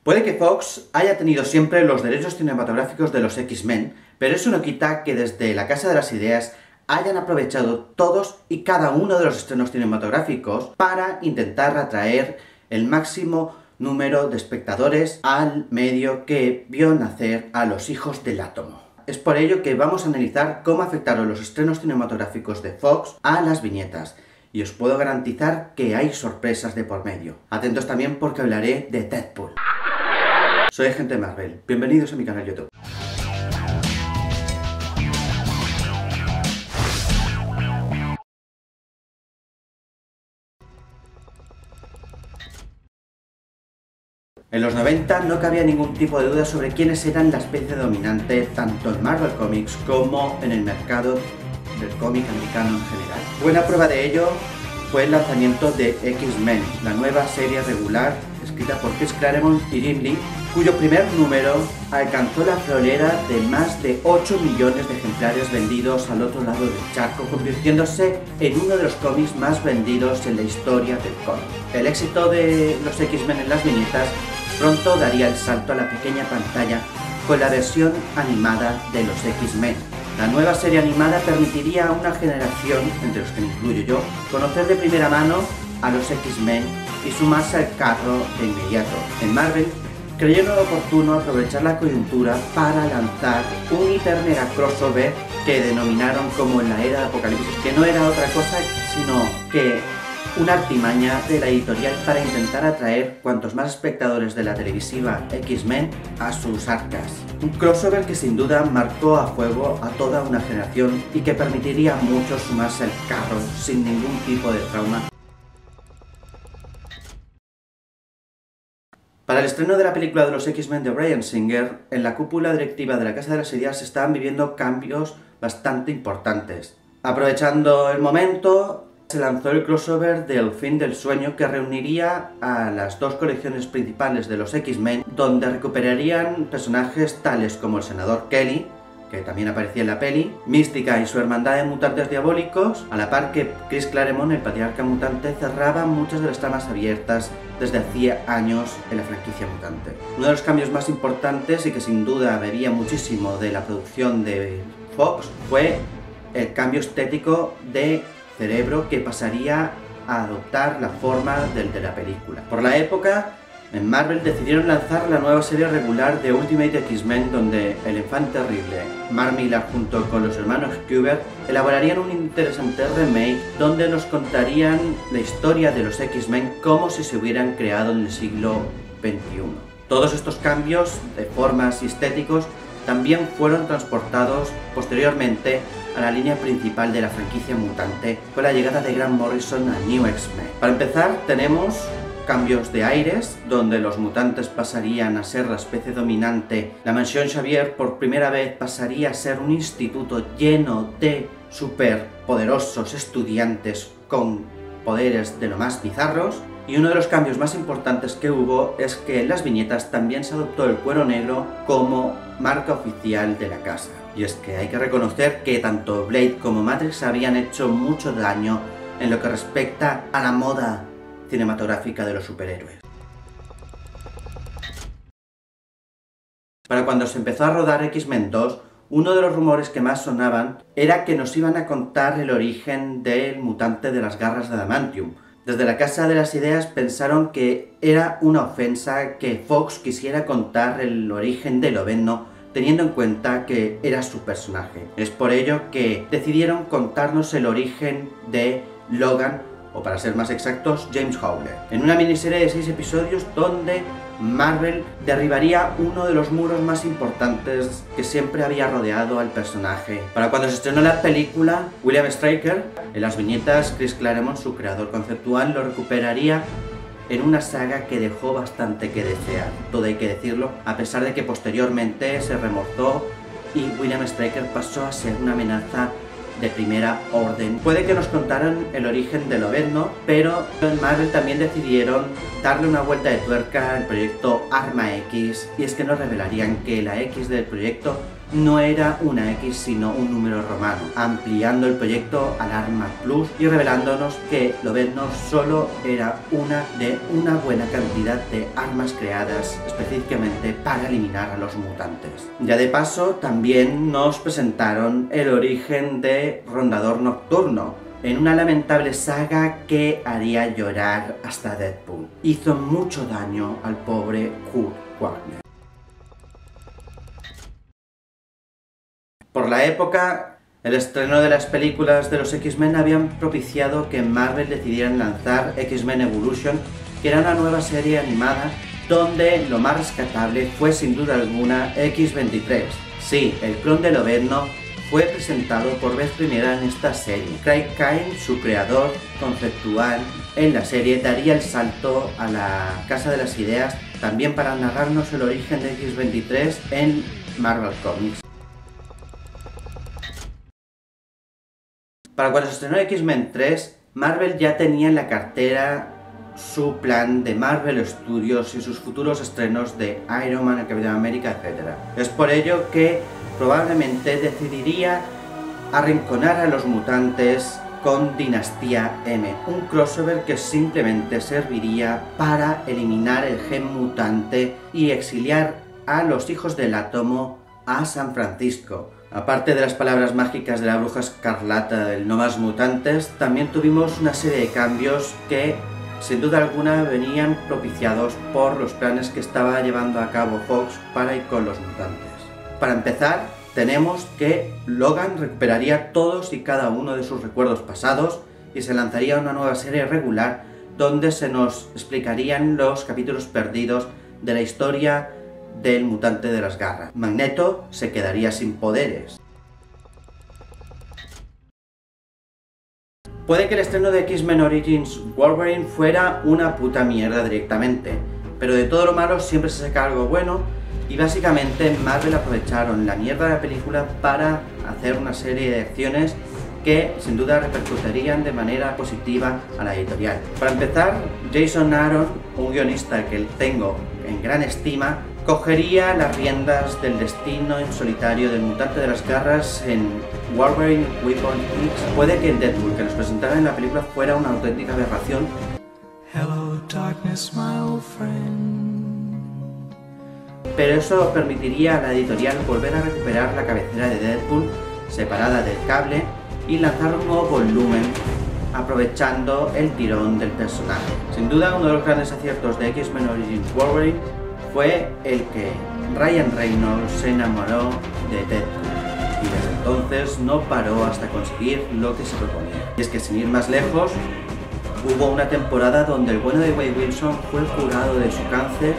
Puede que Fox haya tenido siempre los derechos cinematográficos de los X-Men, pero eso no quita que desde la Casa de las Ideas hayan aprovechado todos y cada uno de los estrenos cinematográficos para intentar atraer el máximo número de espectadores al medio que vio nacer a los hijos del átomo. Es por ello que vamos a analizar cómo afectaron los estrenos cinematográficos de Fox a las viñetas. Y os puedo garantizar que hay sorpresas de por medio. Atentos también porque hablaré de Deadpool. Soy Agente Marvel. Bienvenidos a mi canal YouTube. En los 90 no cabía ningún tipo de duda sobre quiénes eran la especie dominante tanto en Marvel Comics como en el mercado del cómic americano en general. Buena prueba de ello fue el lanzamiento de X-Men, la nueva serie regular escrita por Chris Claremont y Jim Lee, cuyo primer número alcanzó la friolera de más de 8 millones de ejemplares vendidos al otro lado del charco, convirtiéndose en uno de los cómics más vendidos en la historia del cómic. El éxito de los X-Men en las viñetas pronto daría el salto a la pequeña pantalla con la versión animada de los X-Men. La nueva serie animada permitiría a una generación, entre los que me incluyo yo, conocer de primera mano a los X-Men y sumarse al carro de inmediato. En Marvel creyeron oportuno aprovechar la coyuntura para lanzar un hiper mega crossover que denominaron como en la era de Apocalipsis, que no era otra cosa sino que una artimaña de la editorial para intentar atraer cuantos más espectadores de la televisiva X-Men a sus arcas. Un crossover que sin duda marcó a fuego a toda una generación y que permitiría a muchos sumarse al carro sin ningún tipo de trauma. Para el estreno de la película de los X-Men de Bryan Singer, en la cúpula directiva de la Casa de las Ideas se estaban viviendo cambios bastante importantes. Aprovechando el momento, se lanzó el crossover del Fin del Sueño, que reuniría a las dos colecciones principales de los X-Men, donde recuperarían personajes tales como el senador Kelly, que también aparecía en la peli, Mística y su hermandad de mutantes diabólicos, a la par que Chris Claremont, el patriarca mutante, cerraba muchas de las tramas abiertas desde hacía años en la franquicia mutante. Uno de los cambios más importantes y que sin duda bebía muchísimo de la producción de Fox fue el cambio estético de Cerebro, que pasaría a adoptar la forma del de la película. Por la época, en Marvel decidieron lanzar la nueva serie regular de Ultimate X-Men, donde el Enfant Terrible, Mark Millar junto con los hermanos Kubert elaborarían un interesante remake donde nos contarían la historia de los X-Men como si se hubieran creado en el siglo XXI. Todos estos cambios de formas y estéticos también fueron transportados posteriormente a la línea principal de la franquicia mutante con la llegada de Grant Morrison a New X-Men. Para empezar, tenemos cambios de aires, donde los mutantes pasarían a ser la especie dominante. La Mansión Xavier por primera vez pasaría a ser un instituto lleno de superpoderosos estudiantes con poderes de lo más bizarros. Y uno de los cambios más importantes que hubo es que en las viñetas también se adoptó el cuero negro como marca oficial de la casa. Y es que hay que reconocer que tanto Blade como Matrix habían hecho mucho daño en lo que respecta a la moda cinematográfica de los superhéroes. Para cuando se empezó a rodar X-Men 2, uno de los rumores que más sonaban era que nos iban a contar el origen del mutante de las garras de adamantium. Desde la Casa de las Ideas pensaron que era una ofensa que Fox quisiera contar el origen de Lobezno, teniendo en cuenta que era su personaje. Es por ello que decidieron contarnos el origen de Logan, o para ser más exactos, James Howler, en una miniserie de 6 episodios donde Marvel derribaría uno de los muros más importantes que siempre había rodeado al personaje. Para cuando se estrenó la película, William Stryker, en las viñetas, Chris Claremont, su creador conceptual, lo recuperaría en una saga que dejó bastante que desear, todo hay que decirlo, a pesar de que posteriormente se remozó y William Stryker pasó a ser una amenaza de primera orden. Puede que nos contaran el origen de Lobezno, pero en Marvel también decidieron darle una vuelta de tuerca al proyecto Arma X, y es que nos revelarían que la X del proyecto no era una X sino un número romano, ampliando el proyecto al Arma Plus y revelándonos que Lobezno solo era una de una buena cantidad de armas creadas específicamente para eliminar a los mutantes. Ya de paso también nos presentaron el origen de Rondador Nocturno, en una lamentable saga que haría llorar hasta Deadpool. Hizo mucho daño al pobre Kurt Wagner. Por la época, el estreno de las películas de los X-Men habían propiciado que Marvel decidieran lanzar X-Men Evolution, que era una nueva serie animada donde lo más rescatable fue sin duda alguna X-23. Sí, el clon de Lobezno fue presentado por vez primera en esta serie. Craig Kane, su creador conceptual en la serie, daría el salto a la Casa de las Ideas también para narrarnos el origen de X-23 en Marvel Comics. Para cuando se estrenó X-Men 3, Marvel ya tenía en la cartera su plan de Marvel Studios y sus futuros estrenos de Iron Man, el Capitán América, etc. Es por ello que probablemente decidiría arrinconar a los mutantes con Dinastía M, un crossover que simplemente serviría para eliminar el gen mutante y exiliar a los hijos del átomo a San Francisco. Aparte de las palabras mágicas de la bruja escarlata del no más mutantes, también tuvimos una serie de cambios que sin duda alguna venían propiciados por los planes que estaba llevando a cabo Fox para ir con los mutantes. Para empezar, tenemos que Logan recuperaría todos y cada uno de sus recuerdos pasados y se lanzaría una nueva serie regular donde se nos explicarían los capítulos perdidos de la historia del mutante de las garras. Magneto se quedaría sin poderes. Puede que el estreno de X-Men Origins Wolverine fuera una puta mierda directamente, pero de todo lo malo siempre se saca algo bueno y básicamente Marvel aprovecharon la mierda de la película para hacer una serie de acciones que sin duda repercutirían de manera positiva a la editorial. Para empezar, Jason Aaron, un guionista que tengo en gran estima, cogería las riendas del destino en solitario del mutante de las garras en Wolverine Weapon X. Puede que el Deadpool que nos presentaran en la película fuera una auténtica aberración. Hello, darkness, my old friend. Pero eso permitiría a la editorial volver a recuperar la cabecera de Deadpool separada del cable y lanzar un nuevo volumen aprovechando el tirón del personaje. Sin duda uno de los grandes aciertos de X-Men Origins Wolverine fue el que Ryan Reynolds se enamoró de Deadpool y desde entonces no paró hasta conseguir lo que se proponía. Y es que sin ir más lejos, hubo una temporada donde el bueno de Wade Wilson fue curado de su cáncer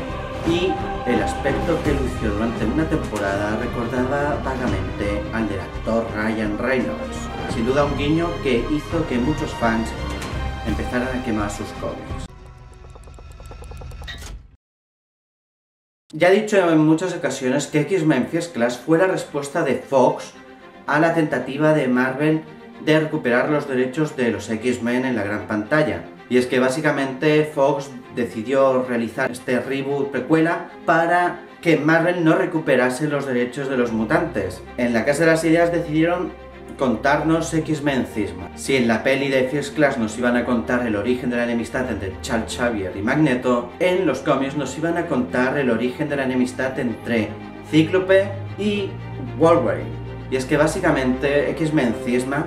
y el aspecto que lució durante una temporada recordaba vagamente al del actor Ryan Reynolds. Sin duda un guiño que hizo que muchos fans empezaran a quemar sus cómics. Ya he dicho en muchas ocasiones que X-Men First Class fue la respuesta de Fox a la tentativa de Marvel de recuperar los derechos de los X-Men en la gran pantalla. Y es que básicamente Fox decidió realizar este reboot precuela para que Marvel no recuperase los derechos de los mutantes. En la Casa de las Ideas decidieron contarnos X-Men Cisma. Si en la peli de First Class nos iban a contar el origen de la enemistad entre Charles Xavier y Magneto, en los cómics nos iban a contar el origen de la enemistad entre Cíclope y Wolverine. Y es que básicamente X-Men Cisma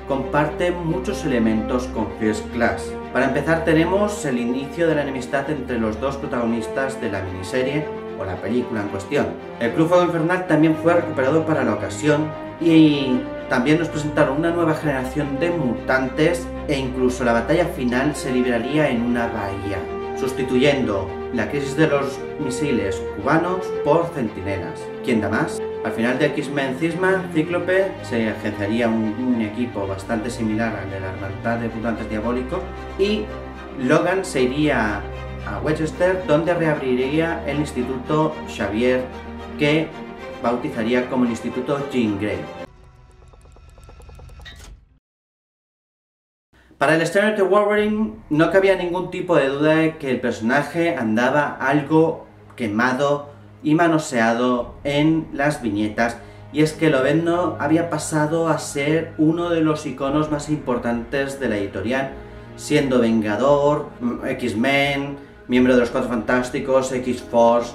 comparte muchos elementos con First Class. Para empezar tenemos el inicio de la enemistad entre los dos protagonistas de la miniserie o la película en cuestión. El Club Fuego Infernal también fue recuperado para la ocasión y también nos presentaron una nueva generación de mutantes e incluso la batalla final se libraría en una bahía, sustituyendo la crisis de los misiles cubanos por centinelas. ¿Quién da más? Al final de X-Men Cisma, Cíclope se agenciaría un equipo bastante similar al de la Hermandad de Mutantes Diabólicos y Logan se iría a Westchester, donde reabriría el Instituto Xavier, que bautizaría como el Instituto Jean Grey. Para el estreno de Wolverine no cabía ningún tipo de duda de que el personaje andaba algo quemado y manoseado en las viñetas y es que Lobezno había pasado a ser uno de los iconos más importantes de la editorial, siendo Vengador, X-Men, miembro de los Cuatro Fantásticos, X-Force.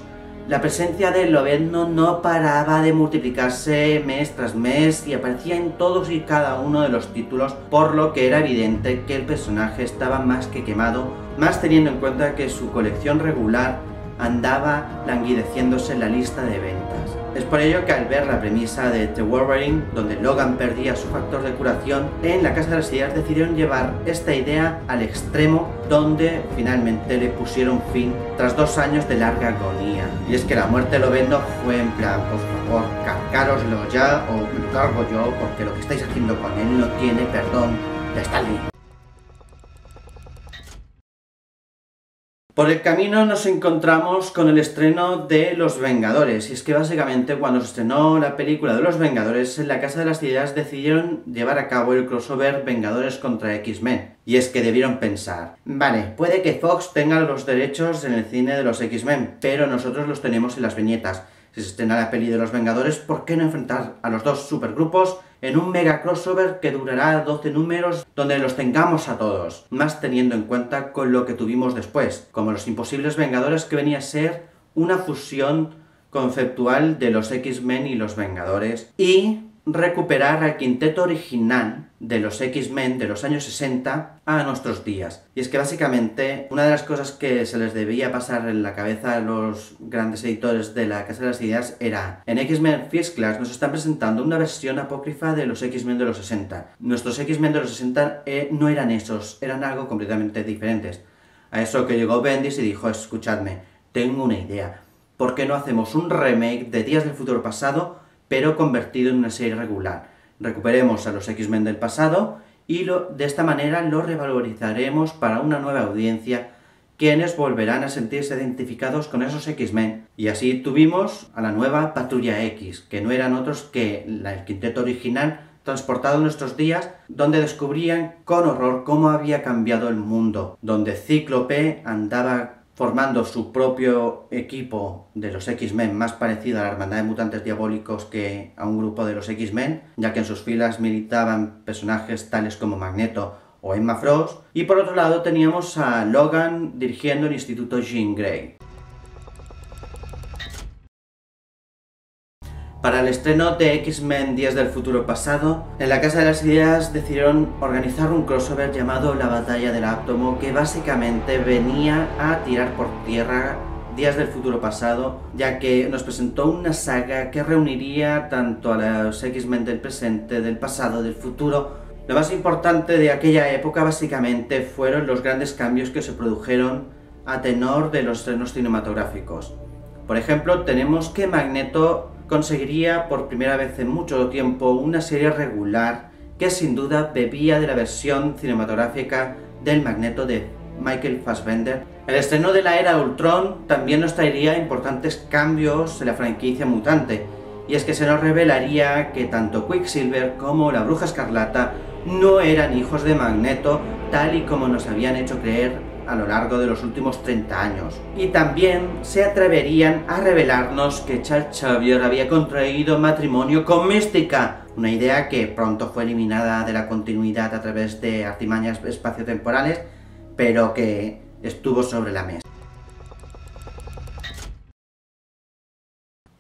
La presencia de Lobezno no paraba de multiplicarse mes tras mes y aparecía en todos y cada uno de los títulos, por lo que era evidente que el personaje estaba más que quemado, más teniendo en cuenta que su colección regular andaba languideciéndose en la lista de ventas. Es por ello que al ver la premisa de The Wolverine, donde Logan perdía su factor de curación, en la Casa de las Ideas decidieron llevar esta idea al extremo, donde finalmente le pusieron fin tras 2 años de larga agonía. Y es que la muerte de Lobezno fue en plan, por favor, cargároslo ya o me lo cargo yo, porque lo que estáis haciendo con él no tiene perdón de Stan Lee. Por el camino nos encontramos con el estreno de Los Vengadores, y es que básicamente cuando se estrenó la película de Los Vengadores, en la Casa de las Ideas decidieron llevar a cabo el crossover Vengadores contra X-Men. Y es que debieron pensar, vale, puede que Fox tenga los derechos en el cine de los X-Men, pero nosotros los tenemos en las viñetas. Si se estrena la peli de Los Vengadores, ¿por qué no enfrentar a los dos supergrupos en un mega crossover que durará 12 números donde los tengamos a todos? Más teniendo en cuenta con lo que tuvimos después, como Los Imposibles Vengadores, que venía a ser una fusión conceptual de los X-Men y los Vengadores, y recuperar al quinteto original de los X-Men de los años 60 a nuestros días. Y es que básicamente una de las cosas que se les debía pasar en la cabeza a los grandes editores de la Casa de las Ideas era: en X-Men First Class nos están presentando una versión apócrifa de los X-Men de los 60. Nuestros X-Men de los 60 no eran esos, eran algo completamente diferentes. A eso que llegó Bendis y dijo, escuchadme, tengo una idea. ¿Por qué no hacemos un remake de Días del Futuro Pasado, pero convertido en una serie regular? Recuperemos a los X-Men del pasado y de esta manera lo revalorizaremos para una nueva audiencia, quienes volverán a sentirse identificados con esos X-Men. Y así tuvimos a la nueva Patrulla X, que no eran otros que el quinteto original transportado a nuestros días, donde descubrían con horror cómo había cambiado el mundo, donde Cíclope andaba formando su propio equipo de los X-Men, más parecido a la Hermandad de Mutantes Diabólicos que a un grupo de los X-Men, ya que en sus filas militaban personajes tales como Magneto o Emma Frost, y por otro lado teníamos a Logan dirigiendo el Instituto Jean Grey. Para el estreno de X-Men Días del Futuro Pasado, en la Casa de las Ideas decidieron organizar un crossover llamado La Batalla del Átomo, que básicamente venía a tirar por tierra Días del Futuro Pasado, ya que nos presentó una saga que reuniría tanto a los X-Men del presente, del pasado, del futuro. Lo más importante de aquella época básicamente fueron los grandes cambios que se produjeron a tenor de los estrenos cinematográficos. Por ejemplo, tenemos que Magneto conseguiría por primera vez en mucho tiempo una serie regular que sin duda bebía de la versión cinematográfica del Magneto de Michael Fassbender. El estreno de la era Ultron también nos traería importantes cambios en la franquicia mutante, y es que se nos revelaría que tanto Quicksilver como la Bruja Escarlata no eran hijos de Magneto, tal y como nos habían hecho creer a lo largo de los últimos 30 años. Y también se atreverían a revelarnos que Charles Xavier había contraído matrimonio con Mística, una idea que pronto fue eliminada de la continuidad a través de artimañas espaciotemporales, pero que estuvo sobre la mesa.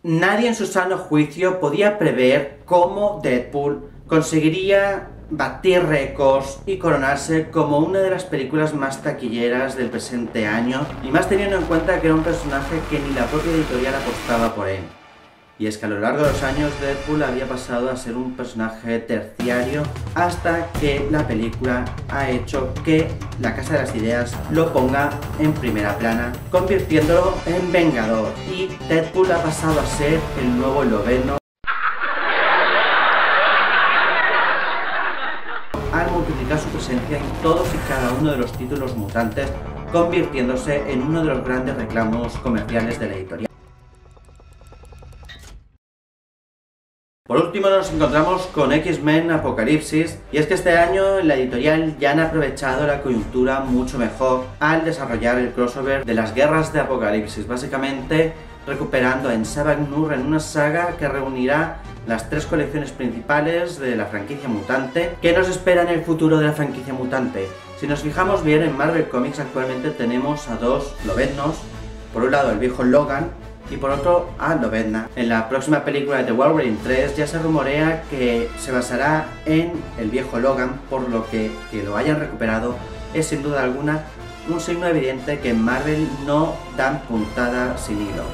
Nadie en su sano juicio podía prever cómo Deadpool conseguiría batir récords y coronarse como una de las películas más taquilleras del presente año, y más teniendo en cuenta que era un personaje que ni la propia editorial apostaba por él. Y es que a lo largo de los años Deadpool había pasado a ser un personaje terciario, hasta que la película ha hecho que la Casa de las Ideas lo ponga en primera plana, convirtiéndolo en Vengador, y Deadpool ha pasado a ser el nuevo Lobezno al multiplicar su presencia en todos y cada uno de los títulos mutantes, convirtiéndose en uno de los grandes reclamos comerciales de la editorial. Por último nos encontramos con X-Men Apocalipsis, y es que este año en la editorial ya han aprovechado la coyuntura mucho mejor al desarrollar el crossover de las Guerras de Apocalipsis, básicamente recuperando a N'Sabak Nur en una saga que reunirá las 3 colecciones principales de la franquicia mutante. ¿Qué nos espera en el futuro de la franquicia mutante? Si nos fijamos bien, en Marvel Comics actualmente tenemos a 2 Lobeznos. Por un lado el viejo Logan y por otro a Lobezna. En la próxima película de The Wolverine 3 ya se rumorea que se basará en el viejo Logan, por lo que lo hayan recuperado es sin duda alguna un signo evidente que en Marvel no dan puntada sin hilo.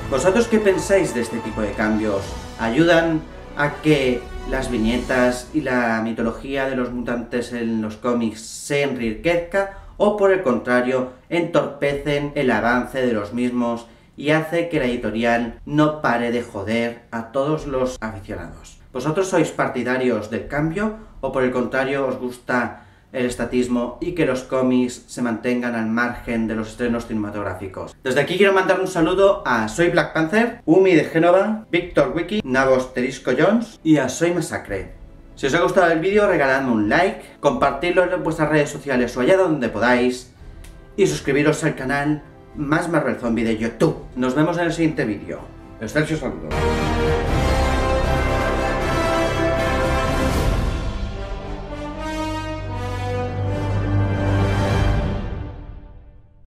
¿Vosotros qué pensáis de este tipo de cambios? ¿Ayudan a que las viñetas y la mitología de los mutantes en los cómics se enriquezca, o por el contrario entorpecen el avance de los mismos y hace que la editorial no pare de joder a todos los aficionados? ¿Vosotros sois partidarios del cambio o por el contrario os gusta el estatismo y que los cómics se mantengan al margen de los estrenos cinematográficos? Desde aquí quiero mandar un saludo a Soy Black Panther, Umi de Génova, Víctor Wiki, Nabos Terisco Jones y a Soy Masacre. Si os ha gustado el vídeo, regaladme un like, compartidlo en vuestras redes sociales o allá donde podáis y suscribiros al canal Más Marvel Zombie de YouTube. Nos vemos en el siguiente vídeo. Excelsior saludos.